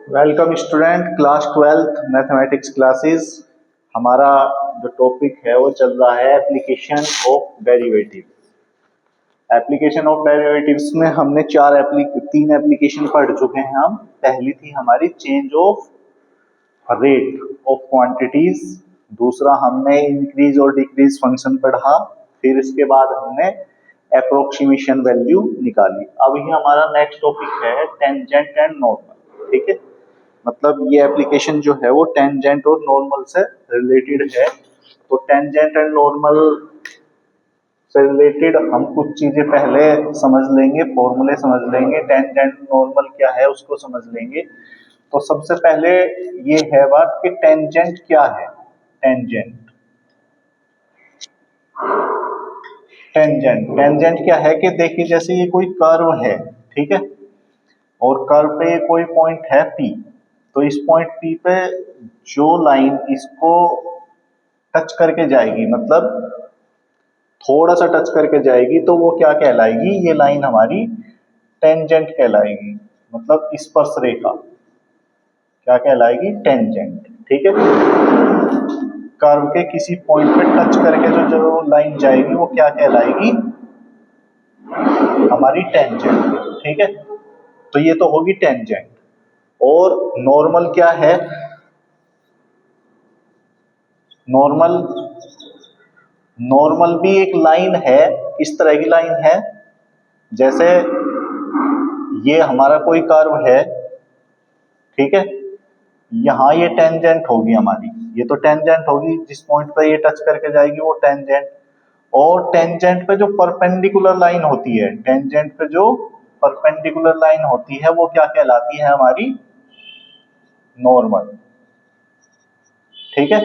Welcome student, class 12th mathematics classes. हमारा जो topic है वो चल रहा है application of derivative. Application of derivatives में हमने तीन एप्लीकेशन पढ़ चुके हैं हम। पहली थी हमारी change of rate of quantities, दूसरा हमने इंक्रीज और डिक्रीज फंक्शन पढ़ा, फिर इसके बाद हमने अप्रोक्सीमेशन वैल्यू निकाली। अब ये हमारा नेक्स्ट टॉपिक है टेंजेंट एंड नॉर्मल। ठीक है, मतलब ये एप्लीकेशन जो है वो टेंजेंट और नॉर्मल से रिलेटेड है। तो टेंजेंट एंड नॉर्मल से रिलेटेड हम कुछ चीजें पहले समझ लेंगे, फॉर्मूले समझ लेंगे, टेंजेंट नॉर्मल क्या है उसको समझ लेंगे। तो सबसे पहले ये है बात कि टेंजेंट क्या है। टेंजेंट टेंजेंट टेंजेंट क्या है कि देखिए, जैसे ये कोई कर्व है, ठीक है, और कर्व पे कोई पॉइंट है P, तो इस पॉइंट P पे जो लाइन इसको टच करके जाएगी, मतलब थोड़ा सा टच करके जाएगी, तो वो क्या कहलाएगी, ये लाइन हमारी टेंजेंट कहलाएगी। मतलब स्पर्श रेखा क्या कहलाएगी, टेंजेंट। ठीक है, कर्व के किसी पॉइंट पे टच करके जो लाइन जाएगी वो क्या कहलाएगी, हमारी टेंजेंट। ठीक है, तो ये तो होगी टेंजेंट। और नॉर्मल क्या है, नॉर्मल नॉर्मल भी एक लाइन है। इस तरह की लाइन है, जैसे ये हमारा कोई कर्व है, ठीक है, यहां ये टेंजेंट होगी हमारी, ये तो टेंजेंट होगी, जिस पॉइंट पर ये टच करके जाएगी वो टेंजेंट। और टेंजेंट पे जो परपेंडिकुलर लाइन होती है, टेंजेंट पे जो परपेंडिकुलर लाइन होती है वो क्या कहलाती है, हमारी नॉर्मल। ठीक है,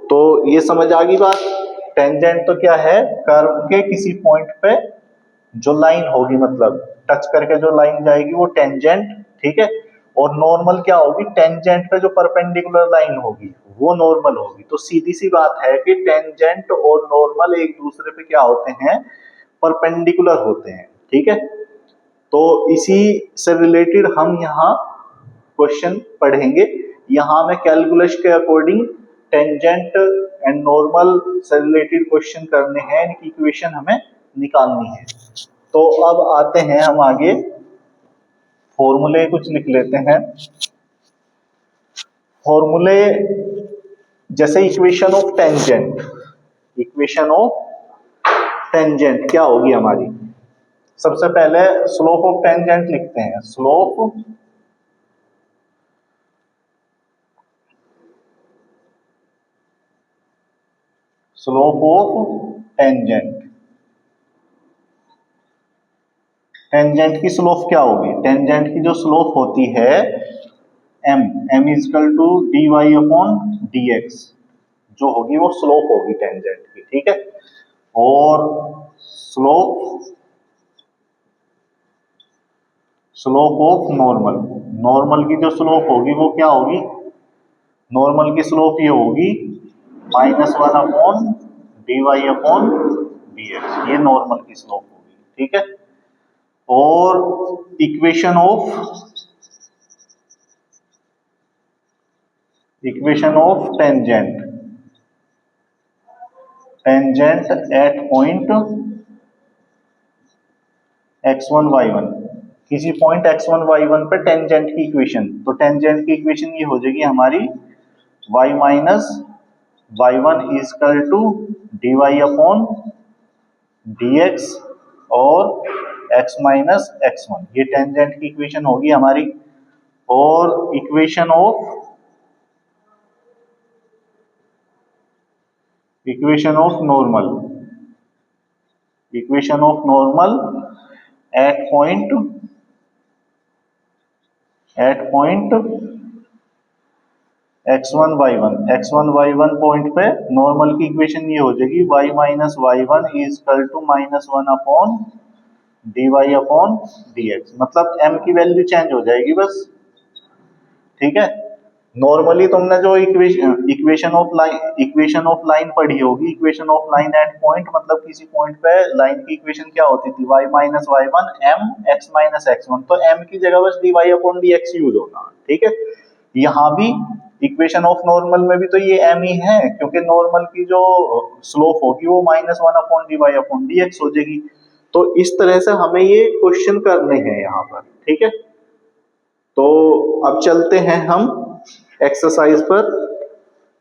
तो ये समझ आ गई बात। टेंजेंट तो क्या है, कर्व के किसी पॉइंट पे जो लाइन होगी, मतलब टच करके जो लाइन जाएगी वो टेंजेंट। ठीक है, और नॉर्मल क्या होगी, टेंजेंट पे जो परपेंडिकुलर लाइन होगी वो नॉर्मल होगी। तो सीधी सी बात है कि टेंजेंट और नॉर्मल एक दूसरे पे क्या होते हैं, परपेंडिकुलर होते हैं। ठीक है, तो इसी से रिलेटेड हम यहाँ क्वेश्चन पढ़ेंगे। यहाँ में कैलकुलस के अकॉर्डिंग टेंजेंट एंड नॉर्मल से रिलेटेड क्वेश्चन करने हैं, इनकी इक्वेशन हमें निकालनी है। तो अब आते हैं हम आगे, फॉर्मूले कुछ लिख लेते हैं। फॉर्मूले जैसे equation of tangent, equation of tangent क्या होगी हमारी, सबसे पहले स्लोप ऑफ टेंजेंट लिखते हैं। Slope of tangent. टेंजेंट की स्लोप क्या होगी, टेंजेंट की जो स्लोप होती है m is equal to dy upon dx, जो होगी वो स्लोप होगी टेंजेंट की। ठीक है, और स्लोप ऑफ नॉर्मल, नॉर्मल की जो स्लोप होगी वो क्या होगी, नॉर्मल की स्लोप ये होगी -1 अपॉन dy अपॉन dx, ये नॉर्मल की स्लोप होगी। ठीक है, और equation of tangent at point x1 y1, किसी पॉइंट x1 y1 पे टेंजेंट की इक्वेशन, तो टेंजेंट की इक्वेशन ये हो जाएगी हमारी y minus y1 is equal to dy upon dx और x माइनस x1, ये टेंजेंट की इक्वेशन होगी हमारी। और equation of normal at point x1 y1 point पे नॉर्मल की इक्वेशन ये हो जाएगी y minus y1 is equal to -1 upon dy upon dx, मतलब m की वैल्यू चेंज हो जाएगी बस। ठीक है, नॉर्मली तुमने जो इक्वेशन ऑफ लाइन पढ़ी होगी, equation of line at point, मतलब किसी पॉइंट पे लाइन की इक्वेशन क्या होती थी, y minus y one m x minus x one, तो m की जगह बस dy अपॉन dx यूज होगा, ठीक है। यहाँ भी इक्वेशन ऑफ नॉर्मल में भी तो ये m ही है, क्योंकि नॉर्मल की जो स्लोप होगी वो minus one upon dy upon dx हो जाएगी। तो इस तरह से हमें ये क्वेश्चन करने हैं यहाँ पर, ठीक है। तो अब चलते हैं हम एक्सरसाइज पर।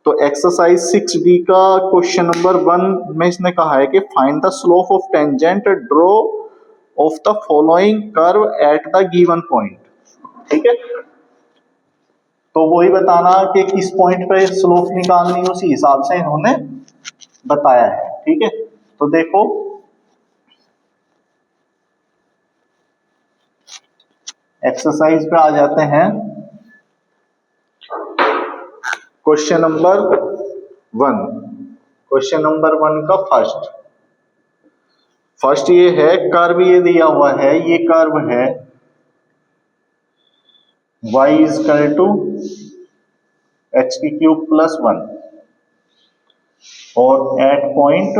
तो एक्सरसाइज 6b का क्वेश्चन नंबर 1 में इसने कहा है कि find the slope of tangent draw of the following curve at the given point, ठीक है। तो वही बताना कि किस पॉइंट पे स्लोप निकालनी, उसी हिसाब से इन्होंने बताया है, ठीक है। तो देखो एक्सरसाइज पे आ जाते हैं। क्वेश्चन नंबर 1, क्वेश्चन नंबर 1 का फर्स्ट ये है, कर्व ये दिया हुआ है, ये कर्व है y is equal to x की क्यूब प्लस 1 और एट पॉइंट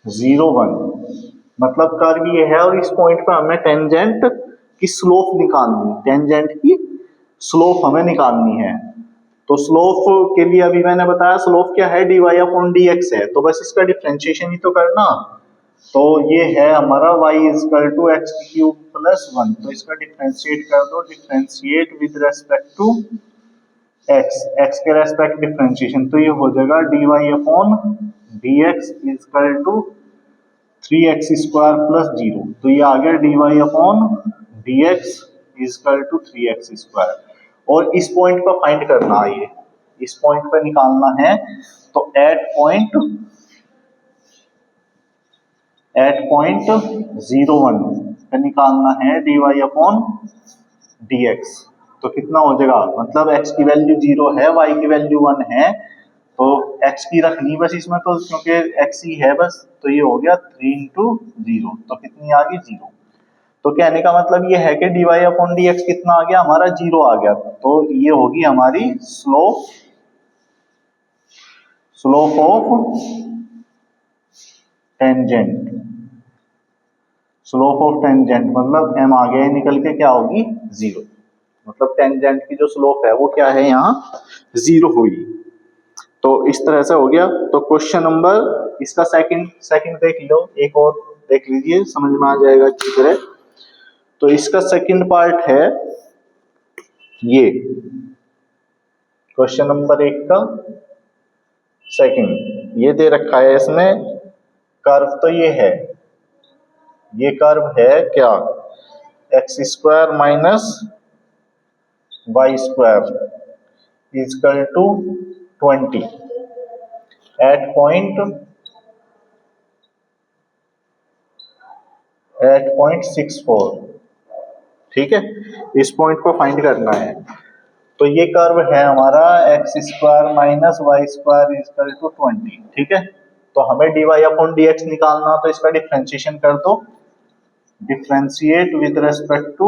0 1, मतलब कर्व ये है और इस पॉइंट पर हमें टेंजेंट की स्लोप निकालनी, टेंजेंट की स्लोप हमें निकालनी है। तो स्लोप के लिए अभी मैंने बताया स्लोप क्या है, dy अपॉन dx है, तो बस इसका डिफरेंशिएशन ही तो करना। तो ये है हमारा y is equal to x cube plus 1, तो इसका डिफरेंशिएट कर दो, differentiate with respect to x के रेस्पेक्ट डिफरेंशिएशन, तो ये हो जाएगा dy upon dx is equal to 3x square plus 0, तो ये आ गया dy upon dx is equal to 3x square. और इस पॉइंट पर फाइंड करना है, ये इस पॉइंट पर निकालना है। तो एट पॉइंट 0 1 पे निकालना है dy अपॉन dx, तो कितना हो जाएगा, मतलब x की वैल्यू 0 है, y की वैल्यू 1 है, तो x की रखनी बस इसमें, तो क्योंकि x ही है बस, तो ये हो गया 3 इंटू 0, तो कितनी आ गई 0। तो कहने का मतलब ये है कि dy अपॉन dx कितना आ गया हमारा, 0 आ गया। तो ये होगी हमारी slope of tangent, slope of tangent मतलब m आ गया निकल के, क्या होगी 0, मतलब टेंजेंट की जो स्लोप है वो क्या है यहाँ 0 हुई। तो इस तरह से हो गया। तो क्वेश्चन नंबर इसका सेकंड देख लो, एक और देख लीजिए, समझ में आ जाएगा अच्छी तरह। तो इसका सेकंड पार्ट है ये क्वेश्चन नंबर 1 का सेकंड, ये दे रखा है इसमें कर्व, तो ये है, ये कर्व है क्या, x square minus y square is equal to 20 at point 64, ठीक है। इस पॉइंट को फाइंड करना है। तो ये कर्व है हमारा x square minus y square is equal to 20, ठीक है। तो हमें dy अपॉन dx निकालना, तो इसका डिफरेंशिएशन कर दो, differentiate with respect to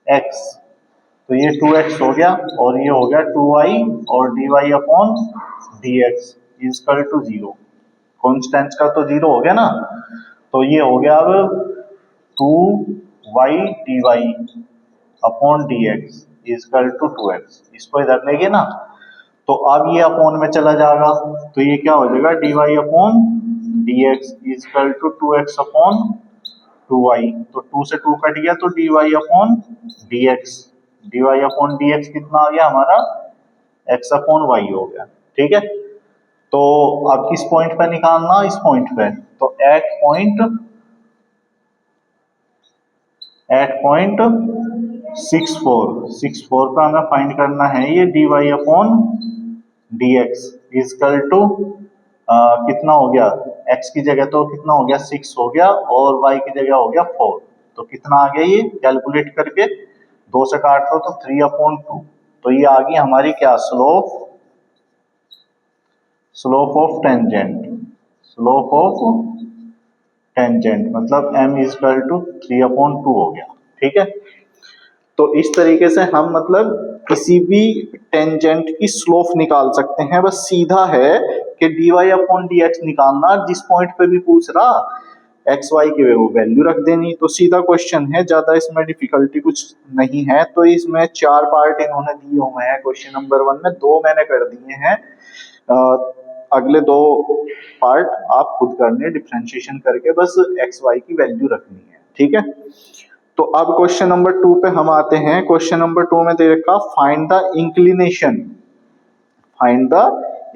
x, तो ये 2x हो गया और ये हो गया 2y और dy upon dx is equal to 0, constants का तो 0 हो गया ना, तो ये हो गया अब 2y dy upon dx is equal to 2x, इसको इधर लेंगे ना, तो अब ये अपॉन में चला जाएगा, तो ये क्या हो जाएगा dy upon dx is equal to 2x upon 2y, तो 2 से 2 कट गया, तो dy upon dx, dy upon dx कितना आ गया हमारा x अपॉन y हो गया, ठीक है। तो अब किस पॉइंट पे निकालना, इस पॉइंट पे, तो एट पॉइंट 64 का हमें फाइंड करना है ये dy upon dx is equal to कितना हो गया, x की जगह तो कितना हो गया 6 हो गया और y की जगह हो गया 4, तो कितना आ गया ये कैलकुलेट करके 2 से काट दो तो 3 अपॉन 2, तो ये आ गई हमारी क्या स्लोप ऑफ टेंजेंट, मतलब m is equal to 3 upon 2 हो गया, ठीक है। तो इस तरीके से हम मतलब किसी भी टेंजेंट की स्लोप निकाल सकते हैं। बस सीधा है कि dy/dx निकालना, जिस पॉइंट पे भी पूछ रहा एक्स वाई की वो वैल्यू रख देनी, तो सीधा क्वेश्चन है, ज्यादा इसमें डिफिकल्टी कुछ नहीं है। तो इसमें 4 पार्ट इन्होंने दिए हुए हैं क्वेश्चन नंबर 1 में, 2 मैंने कर दिए हैं, अगले 2 पार्ट आप खुद करने, डिफरेंशिएशन करके बस एक्स वाई की वैल्यू रखनी है, ठीक है। तो अब क्वेश्चन नंबर 2 पे हम आते हैं। क्वेश्चन नंबर 2 में दे रखा find the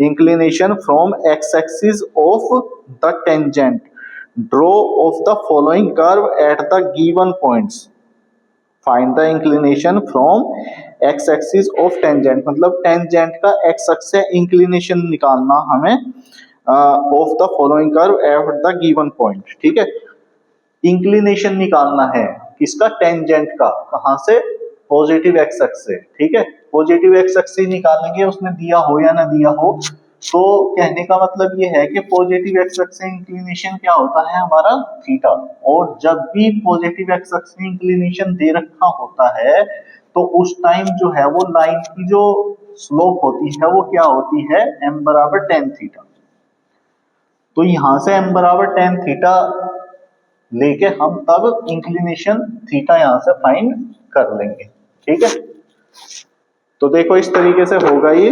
inclination from x axis of the tangent, draw of the following curve at the given points. Find the inclination from x axis of tangent, मतलब टेंजेंट का x axis से inclination निकालना हमें of the following curve at the given point, ठीक है। Inclination निकालना है किसका, टेंजेंट का, कहां से, पॉजिटिव एक्स एक्सिस से, ठीक है। पॉजिटिव एक्स एक्सिस से निकालेंगे, उसने दिया हो या ना दिया हो। तो कहने का मतलब ये है कि पॉजिटिव एक्स एक्सिस से इंक्लिनेशन क्या होता है हमारा, थीटा। और जब भी पॉजिटिव एक्स एक्सिस से इंक्लिनेशन दे रखा होता है तो उस टाइम जो है वो लाइन की जो स्लोप होती है वो क्या होती है, m बराबर tan थीटा। तो यहां से m बराबर tan थीटा लेके हम तब इंक्लिनेशन थीटा यहां से फाइंड कर लेंगे, ठीक है। तो देखो इस तरीके से होगा ये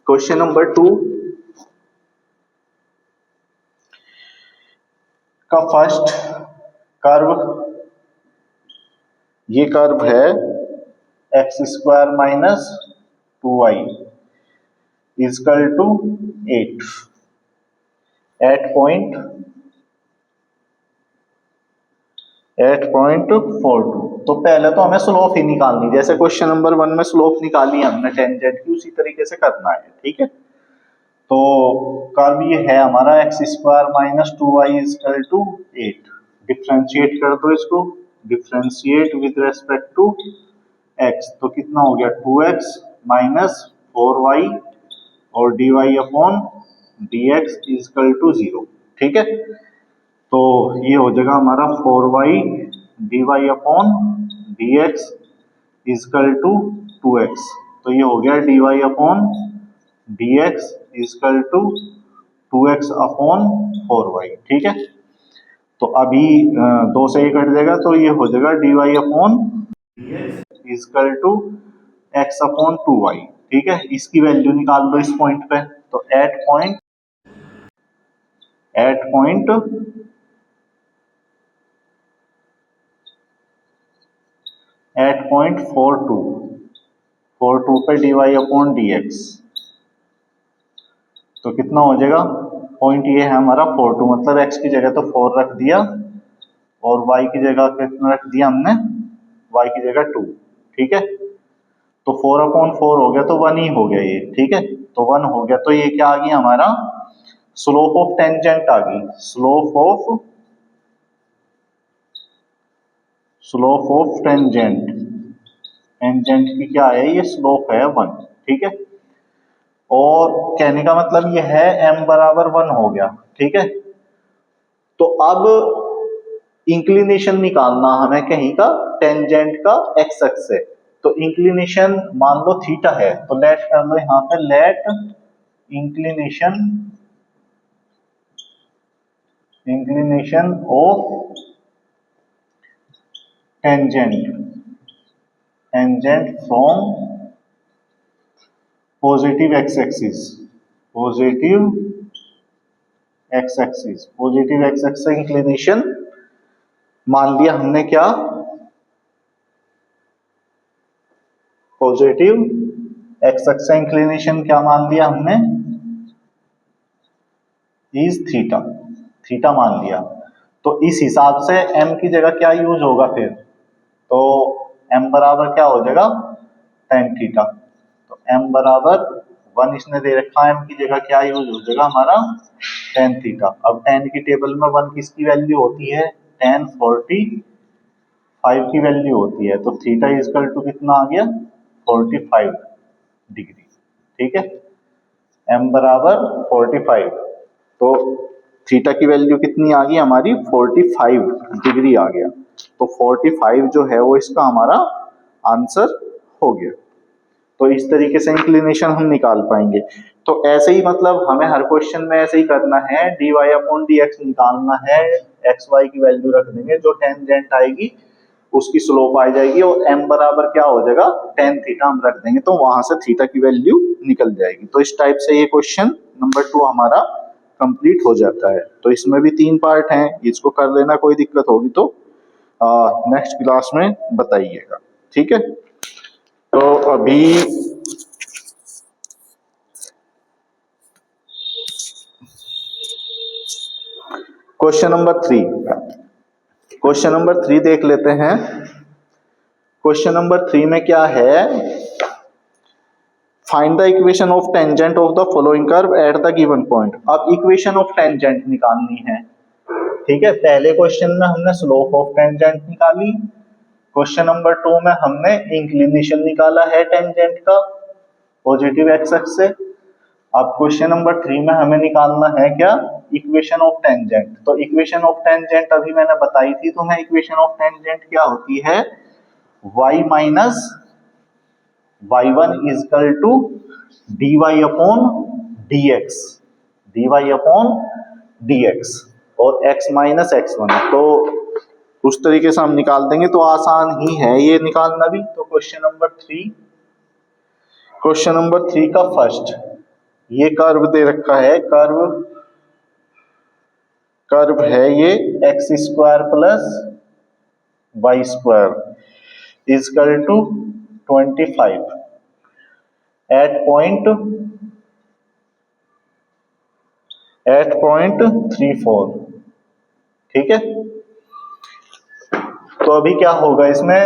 क्वेश्चन नंबर 2 का फर्स्ट कर्व, ये कर्व है x² minus 2y is equal to 8 at point 8.42। तो पहले तो हमें स्लोप ही निकालनी, जैसे क्वेश्चन नंबर 1 में स्लोप निकाली हमने टेंजेंट की, उसी तरीके से करना है, ठीक है। तो कर्व ये है हमारा x² minus 2y is equal to 8। Differentiate कर दो इसको, differentiate with respect to x, तो कितना हो गया 2x माइनस 4y और dy upon dx is equal to 0, ठीक है। तो ये हो जाएगा हमारा 4y dy upon dx is equal to 2x, तो ये हो गया dy upon dx is equal to 2x upon 4y, ठीक है। तो अभी 2 से ये कट जाएगा, तो ये हो जाएगा dy upon dx is equal to x upon 2y, ठीक है। इसकी वैल्यू निकाल दो इस पॉइंट पे, तो एट पॉइंट 8.42 पे dy अपॉन dx, तो कितना हो जाएगा, पॉइंट ये है हमारा 42, मतलब x की जगह तो 4 रख दिया और y की जगह कितना रख दिया हमने, y की जगह 2, ठीक है। तो 4/4 हो गया तो 1 ही हो गया ये, ठीक है। तो 1 हो गया, तो ये क्या आ गई हमारा, स्लोप ऑफ टेंजेंट आ गई, स्लोप ऑफ टेंजेंट, टेंजेंट की क्या है, ये स्लोप है 1, ठीक है। और कहने का मतलब ये है m बराबर 1 हो गया, ठीक है। तो अब इंक्लिनेशन निकालना हमें कहीं का, टेंजेंट का x एक्सिस से। तो इंक्लिनेशन मान लो थीटा है, तो लेट कर लो यहां पे, let inclination of tangent from positive x axis, positive x axis से इंक्लिनेशन मान लिया हमने क्या, पॉजिटिव एक्स एक्सिस से इंक्लिनेशन क्या मान लिया हमने, इज थीटा मान लिया। तो इस हिसाब से m की जगह क्या यूज होगा फिर, तो m बराबर क्या हो जाएगा, tan थीटा। तो m बराबर 1 इसने दे रखा है, m की जगह क्या यूज हो जाएगा हमारा, tan थीटा। अब tan की टेबल में 1 किसकी वैल्यू होती है, tan 45 की वैल्यू होती है, तो थीटा इजकल टू कितना आ गया, 45 डिग्री, ठीक है। m बराबर 45, तो थीटा की वैल्यू कितनी आ गई हमारी, 45 डिग्री आ गया, तो 45 जो है वो इसका हमारा आंसर हो गया। तो इस तरीके से इंक्लिनेशन हम निकाल पाएंगे। तो ऐसे ही मतलब हमें हर क्वेश्चन में ऐसे ही करना है, dy अपॉन dx निकालना है, एक्स वाई की वैल्यू रख देंगे, जो टेंजेंट आएगी उसकी स्लोप आ जाएगी और m बराबर क्या हो जाएगा, tan थीटा हम रख देंगे, तो वहां से थीटा की वैल्यू निकल जाएगी। तो इस टाइप से ये क्वेश्चन नंबर 2 हमारा कंप्लीट हो जाता है। तो इसमें भी 3 पार्ट हैं, इसको कर लेना, कोई दिक्कत होगी तो नेक्स्ट क्लास में बताइएगा, ठीक है। तो अभी क्वेश्चन नंबर 3 देख लेते हैं। क्वेश्चन नंबर 3 में क्या है, find the equation of tangent of the following curve at the given point. अब इक्वेशन ऑफ टेंजेंट निकालनी है, ठीक है। पहले क्वेश्चन में हमने स्लोप ऑफ टेंजेंट निकाली, क्वेश्चन नंबर 2 में हमने इंक्लिनेशन निकाला है टेंजेंट का पॉजिटिव एक्स एक्स से। अब क्वेश्चन नंबर 3 में हमें निकालना है क्या, इक्वेशन ऑफ टेंजेंट। तो इक्वेशन ऑफ टेंजेंट अभी मैंने बताई थी तुम्हें, इक्वेशन ऑफ टेंजेंट क्या होती है, y minus y1 is equal to dy upon dx और x माइनस x1। तो उस तरीके से हम निकाल देंगे, तो आसान ही है ये निकालना भी। तो क्वेश्चन नंबर 3 का फर्स्ट, ये कर्व दे रखा है, कर्व है ये x square plus y square is equal to 25 at point 34, ठीक है। तो अभी क्या होगा, इसमें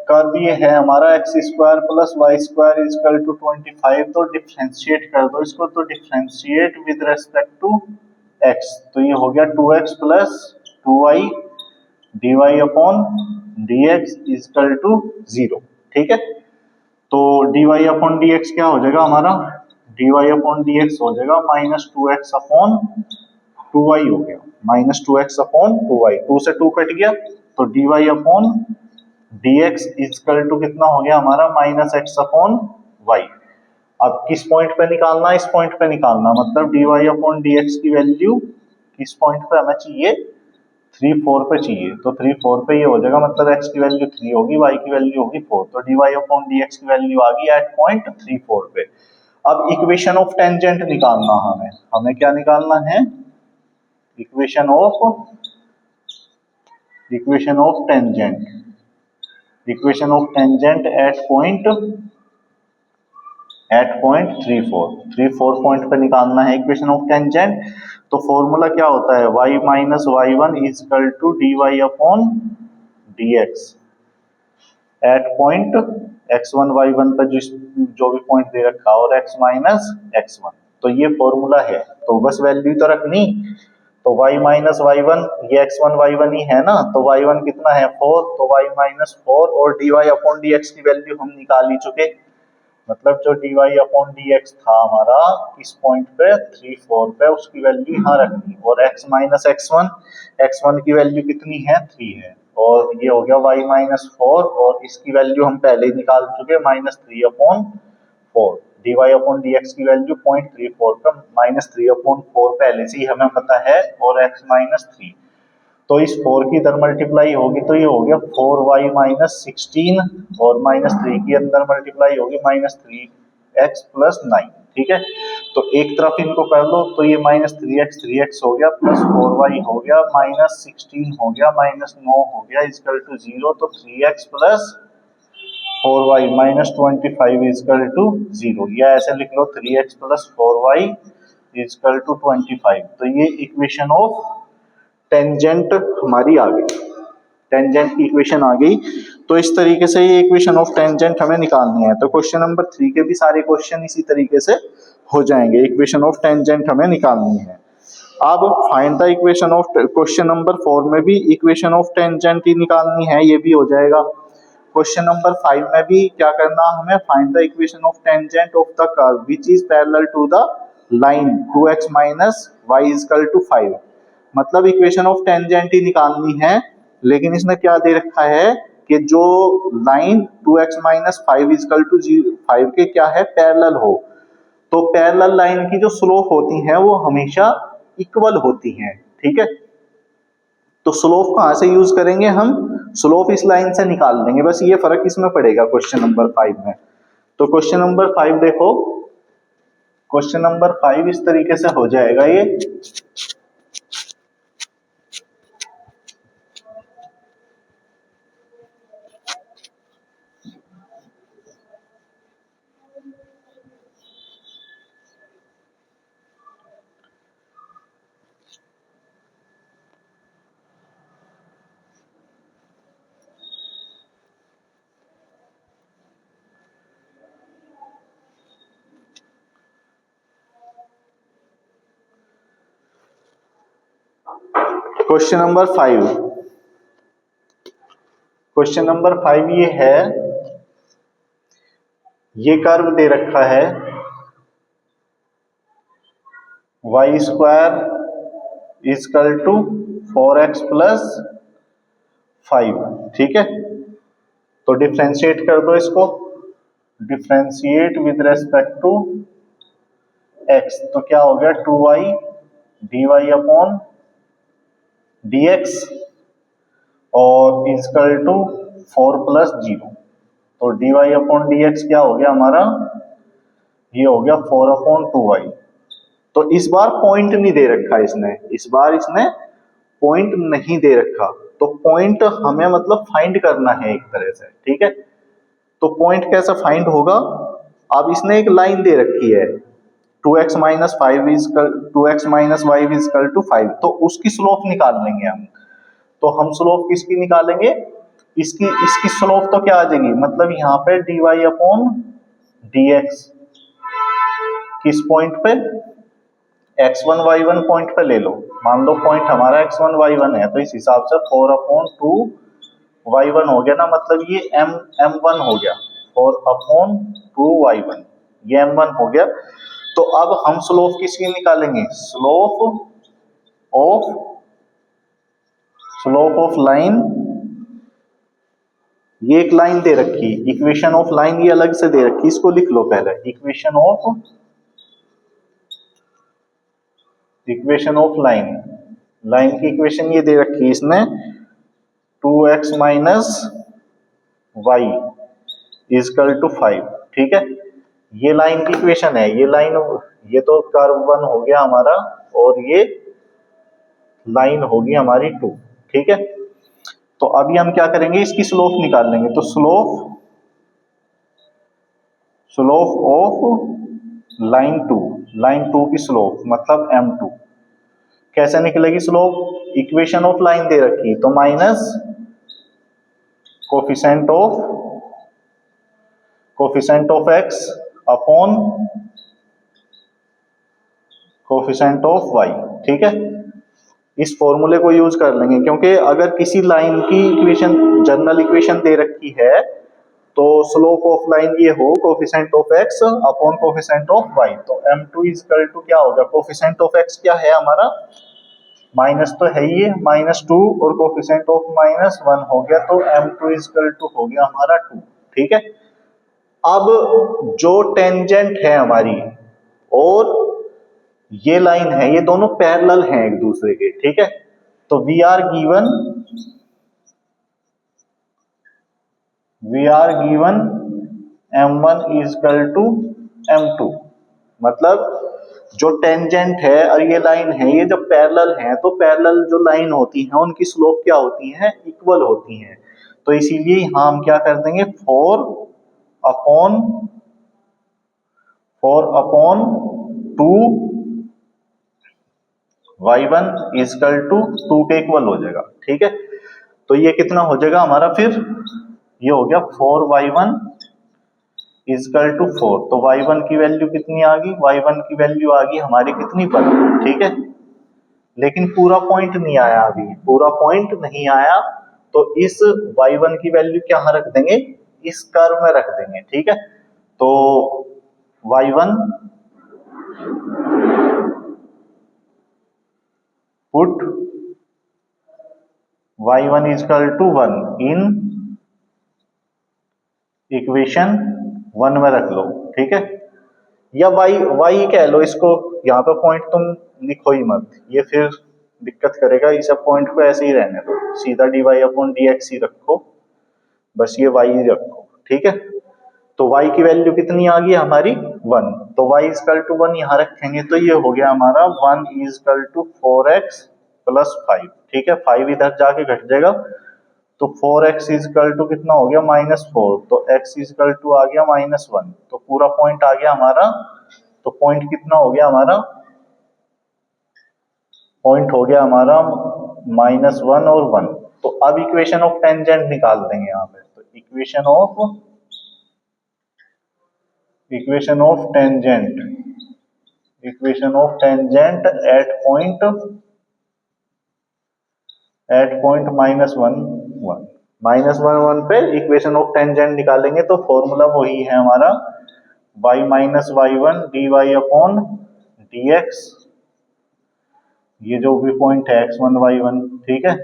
कर्व ये है हमारा x square plus y square is equal to 25, तो डिफरेंशिएट कर दो इसको, तो differentiate with respect to x, तो ये हो गया 2x plus 2y dy upon dx is equal to 0, ठीक है। तो dy अपॉन dx क्या हो जाएगा हमारा, dy अपॉन dx हो जाएगा माइनस 2x अपॉन 2y हो गया, माइनस 2x अपॉन 2y, 2 से 2 कट गया, तो dy upon dx is equal to कितना हो गया हमारा, माइनस x अपॉन y। अब किस पॉइंट पे निकालना, इस पॉइंट पे निकालना, मतलब dy अपॉन dx की वैल्यू किस पॉइंट पे हमें चाहिए, 3 4 पे चाहिए। तो 3 4 पे ये हो जाएगा, मतलब x की वैल्यू 3 होगी, y की वैल्यू होगी 4, तो dy अपॉन dx की वैल्यू आ गई एट पॉइंट 3 4 पे। अब इक्वेशन ऑफ टेंजेंट निकालना हमें क्या निकालना है, equation of tangent at point 3 4 point पे निकालना है इक्वेशन ऑफ टेंजेंट। तो फॉर्मूला क्या होता है, y minus y1 is equal to dy upon dx at point x1 y1 पर जो भी पॉइंट दे रखा और x माइनस x1, तो ये फॉर्मूला है। तो बस वैल्यू तो रखनी, तो y माइनस y1 ये x1 y1 ही है ना, तो y1 कितना है 4, तो y माइनस 4 और dy अपॉन dx की वैल्यू हम निकाल ही चुके, मतलब जो dy अपॉन dx था हमारा इस पॉइंट पे 3 4 पे, उसकी वैल्यू यहाँ रखनी, और x माइनस x1 की वैल्यू कितनी है 3 है, और ये हो गया y माइनस 4 और इसकी वैल्यू हम पहले ही निकाल चुके minus 3 upon 4, dy upon dx की वैल्यू 0.34 पे माइनस 3 अपॉन 4 पहले से ही हमें पता है, और x माइनस 3, तो इस 4 की इधर मल्टीप्लाई होगी तो ये हो गया 4y माइनस 16 और माइनस 3 की अंदर मल्टीप्लाई होगी माइनस 3x प्लस 9, ठीक है। तो एक तरफ इनको कर लो, तो ये माइनस 3x हो गया प्लस 4y हो गया माइनस 16 हो गया माइनस 9 हो गया इजकल टू 0, तो 3x plus 4y minus 25 is equal to 0, या ऐसे लिख लो 3x plus 4y is equal to 25। तो ये इक्वेशन ऑफ टेंजेंट हमारी आ गई, टेंजेंट की इक्वेशन आ गई। तो इस तरीके से ये इक्वेशन ऑफ टेंजेंट हमें निकालनी है। तो क्वेश्चन नंबर 3 के भी सारे क्वेश्चन इसी तरीके से हो जाएंगे, इक्वेशन ऑफ टेंजेंट हमें निकालनी है। अब find the equation of, question number 4 में भी इक्वेशन ऑफ टेंजेंट ही निकालनी है, ये भी हो जाएगा। क्वेश्चन नंबर 5 में भी क्या करना हमें, find the equation of tangent of the curve which is parallel to the line 2x minus y is equal to 5, मतलब इक्वेशन ऑफ टेंजेंट ही निकालनी है लेकिन इसने क्या दे रखा है कि जो line 2x minus 5 is equal to 5 के क्या है, पैरेलल हो। तो पैरेलल लाइन की जो स्लोप होती है वो हमेशा इक्वल होती हैं, ठीक है। तो स्लोप कहां से यूज करेंगे हम, स्लोप इस लाइन से निकाल देंगे, बस ये फर्क इसमें पड़ेगा क्वेश्चन नंबर 5 में। तो क्वेश्चन नंबर 5 देखो, क्वेश्चन नंबर 5 इस तरीके से हो जाएगा ये। क्वेश्चन नंबर 5, क्वेश्चन नंबर 5 ये है, ये कर्व दे रखा है y square is equal to 4x plus 5, ठीक है। तो डिफ्रेंशिएट कर दो इसको, differentiate with respect to x, तो क्या हो गया 2y dy अपॉन dx और इजकल टू 4 प्लस 0। तो dy अपॉन dx क्या हो गया हमारा, ये हो गया 4 अपॉन 2y। तो इस बार पॉइंट नहीं दे रखा इसने, इस बार इसने पॉइंट नहीं दे रखा। तो पॉइंट हमें मतलब फाइंड करना है एक तरह से, ठीक है। तो पॉइंट कैसा फाइंड होगा, अब इसने एक लाइन दे रखी है 2x minus 5 is equal 2x minus y is equal to 5, तो उसकी स्लोप निकाल लेंगे हम। तो हम स्लोप किसकी निकालेंगे, इसकी इसकी स्लोप तो क्या आ जाएगी, मतलब यहाँ पे dy अपॉन dx किस पॉइंट पे, x1 y1 पॉइंट पे ले लो। मान लो पॉइंट हमारा x1 y1 है, तो इस हिसाब से 4 अपॉन 2 y1 हो गया ना, मतलब ये m1 हो गया, 4 अपॉन 2 y1, ये m1 हो गया। तो अब हम स्लोप किसकी निकालेंगे, स्लोप ऑफ लाइन, ये एक लाइन दे रखी, इक्वेशन ऑफ लाइन ये अलग से दे रखी, इसको लिख लो पहले, इक्वेशन ऑफ लाइन, लाइन की इक्वेशन ये दे रखी है इसने 2x minus y is equal to 5, ठीक है। ये लाइन की इक्वेशन है, ये लाइन, ये तो कर्व 1 हो गया हमारा, और ये लाइन होगी हमारी 2, ठीक है। तो अभी हम क्या करेंगे, इसकी स्लोप निकाल लेंगे। तो स्लोप ऑफ लाइन 2 की स्लोप मतलब m2 कैसे निकलेगी स्लोप, इक्वेशन ऑफ लाइन दे रखी, तो minus coefficient of x upon coefficient of y, ठीक है। इस फॉर्मूले को यूज कर लेंगे, क्योंकि अगर किसी लाइन की इक्वेशन जनरल इक्वेशन दे रखी है तो स्लोप ऑफ लाइन ये हो coefficient of x upon coefficient of y, तो m2 इजकल टू क्या होगा, कोफिशिएंट ऑफ x क्या है हमारा, माइनस तो है ये -2 और कोफिशिएंट ऑफ -1 हो गया, तो m2 इजकल टू हो गया हमारा 2, ठीक है। अब जो टेंजेंट है हमारी और ये लाइन है, ये दोनों पैरेलल हैं एक दूसरे के, ठीक है। तो we are given m1 is equal to m2, मतलब जो टेंजेंट है और ये लाइन है, ये जब पैरेलल हैं तो पैरेलल जो लाइन होती हैं उनकी स्लोप क्या होती है, इक्वल होती हैं। तो इसीलिए यहां हम क्या कर देंगे 4 अपॉन 2 y1 इजकल टू 2 के इक्वल हो जाएगा, ठीक है। तो ये कितना हो जाएगा हमारा, फिर ये हो गया 4y1 इजकल टू 4। तो y1 की वैल्यू कितनी आ गई, y1 की वैल्यू आ गई हमारी कितनी पर, ठीक है। लेकिन पूरा पॉइंट नहीं आया, अभी पूरा पॉइंट नहीं आया, तो इस y1 की वैल्यू क्या रख देंगे, इस कर्व में रख देंगे, ठीक है। तो y1 put y1 is equal to 1 in equation 1 में रख लो, ठीक है। या y कह लो इसको, यहाँ पे पॉइंट तुम लिखो ही मत, ये फिर दिक्कत करेगा। इस पॉइंट को ऐसे ही रहने दो, सीधा dy/dx ही रखो, बस ये y ही रखो, ठीक है। तो y की वैल्यू कितनी आ गई हमारी 1, तो y इजकल टू 1 यहाँ रखेंगे तो ये हो गया हमारा 1 इजकल टू 4x प्लस 5, ठीक है। 5 इधर जाके घट जाएगा तो 4x इजकल टू कितना हो गया -4, तो x इजकल टू आ गया -1, तो पूरा पॉइंट आ गया हमारा। तो पॉइंट कितना हो गया हमारा, पॉइंट हो गया हमारा -1 और 1। तो अब इक्वेशन ऑफ टेंजेंट निकाल देंगे यहाँ पे, तो equation of tangent at point -1 पे इक्वेशन ऑफ टेंजेंट निकालेंगे तो फॉर्मूला वही है हमारा y माइनस y1 dy/dx, ये जो भी पॉइंट है x1 y1, ठीक है,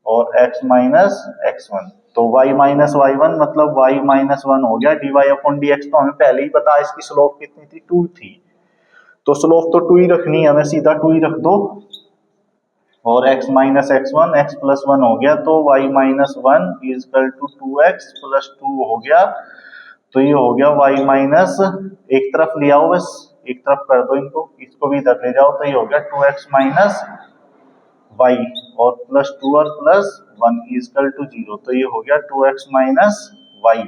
और x माइनस x1, तो y माइनस y1 मतलब y माइनस 1 हो गया dy/dx। तो हमें पहले ही पता है इसकी स्लोप कितनी थी, 2 थी, तो स्लोप तो 2 ही रखनी है हमें, सीधा 2 ही रख दो, और x minus x1 x plus 1 हो गया, तो y minus 1 is equal to 2x plus 2 हो गया। तो ये हो गया y माइनस, एक तरफ ले आओ, बस एक तरफ कर दो इनको, इसको भी इधर ले जाओ, तो ये हो गया 2x माइनस y और प्लस 2 और प्लस 1 इजकल टू 0, तो ये हो गया 2x माइनस y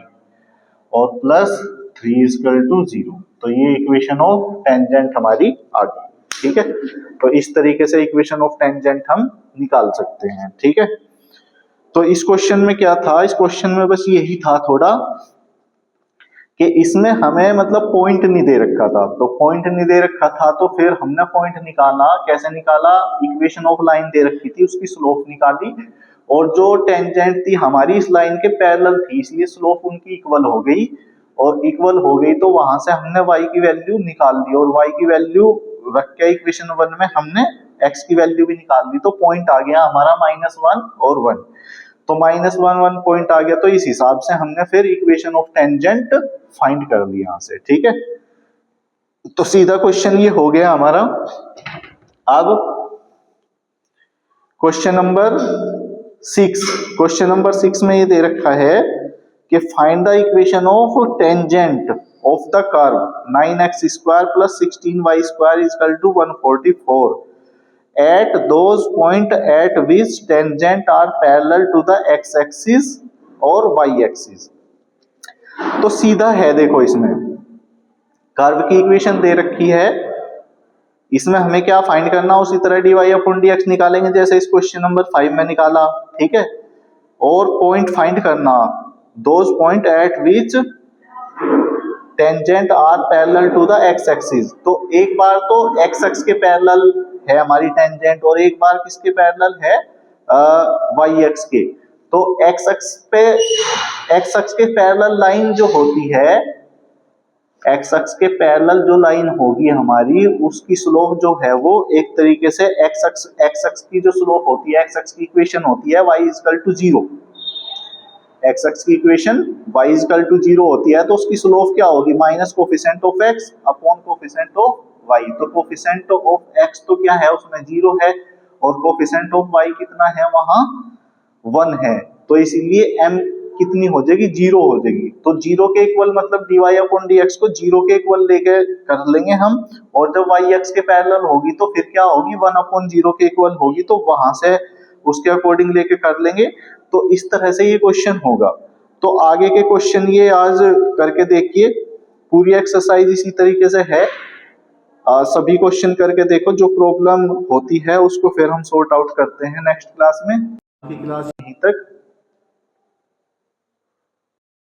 और प्लस 3 इजकल टू 0। तो ये इक्वेशन ऑफ टेंजेंट हमारी आ गई, ठीक है। तो इस तरीके से इक्वेशन ऑफ टेंजेंट हम निकाल सकते हैं, ठीक है। तो इस क्वेश्चन में क्या था, इस क्वेश्चन में बस यही था थोड़ा कि इसमें हमें मतलब पॉइंट नहीं दे रखा था, तो पॉइंट नहीं दे रखा था तो फिर हमने पॉइंट निकाला, कैसे निकाला, इक्वेशन ऑफ लाइन दे रखी थी, उसकी स्लोप निकाली, और जो टेंजेंट थी हमारी इस लाइन के पैरेलल थी, इसलिए स्लोप उनकी इक्वल हो गई, और इक्वल हो गई तो वहां से हमने y की वैल्यू निकाल ली, और y की वैल्यू रख के इक्वेशन 1 में हमने x की वैल्यू भी निकाल ली, तो पॉइंट आ गया हमारा -1 और 1। तो -1 पॉइंट आ गया, तो इस हिसाब से हमने फिर इक्वेशन ऑफ टेंजेंट फाइंड कर ली यहां से, ठीक है। तो सीधा क्वेश्चन ये हो गया हमारा। अब क्वेश्चन नंबर 6 में ये दे रखा है कि find the equation of tangent of the curve 9x² plus 16y² equal to 144 at those point at which tangent are parallel to the x-axis और y-axis। तो सीधा है, देखो इसमें कर्व की इक्वेशन दे रखी है, इसमें हमें क्या फाइंड करना, उसी तरह dy/dx निकालेंगे जैसे इस क्वेश्चन नंबर 5 में निकाला, ठीक है। और पॉइंट फाइंड करना, those point at which tangent are parallel to the x-axis। तो एक बार तो x-axis के पैरेलल है हमारी टेंजेंट, और एक बार किसके पैरेलल है, y-axis के। तो x-axis के पैरेलल लाइन जो होती है, x-axis के पैरेलल जो लाइन होगी हमारी, उसकी स्लोप जो है वो एक तरीके से x-axis की जो स्लोप होती है, x-axis की इक्वेशन होती है y इक्वल टू 0, x-axis की इक्वेशन y इक्वल टू 0 होती है, तो उसकी स्लोप क्या होगी, minus coefficient of x upon coefficient of y। तो कोफिशिएंट ऑफ x तो क्या है, उसमें 0 है, और कोफिशिएंट ऑफ y कितना है, वहां 1 है, तो इसीलिए m कितनी हो जाएगी, 0 हो जाएगी। तो 0 के इक्वल मतलब dy/dx को 0 के इक्वल लेके कर लेंगे हम, और जब y-axis के पैरेलल होगी तो फिर क्या होगी, 1/0 के इक्वल होगी, तो वहां से उसके अकॉर्डिंग लेके कर लेंगे। तो इस तरह से ये क्वेश्चन होगा। तो आगे के क्वेश्चन ये आज करके देखिए, पूरी एक्सरसाइज इसी तरीके से है, सभी क्वेश्चन करके देखो, जो प्रॉब्लम होती है उसको फिर हम सॉर्ट आउट करते हैं नेक्स्ट क्लास में। क्लास यहीं तक।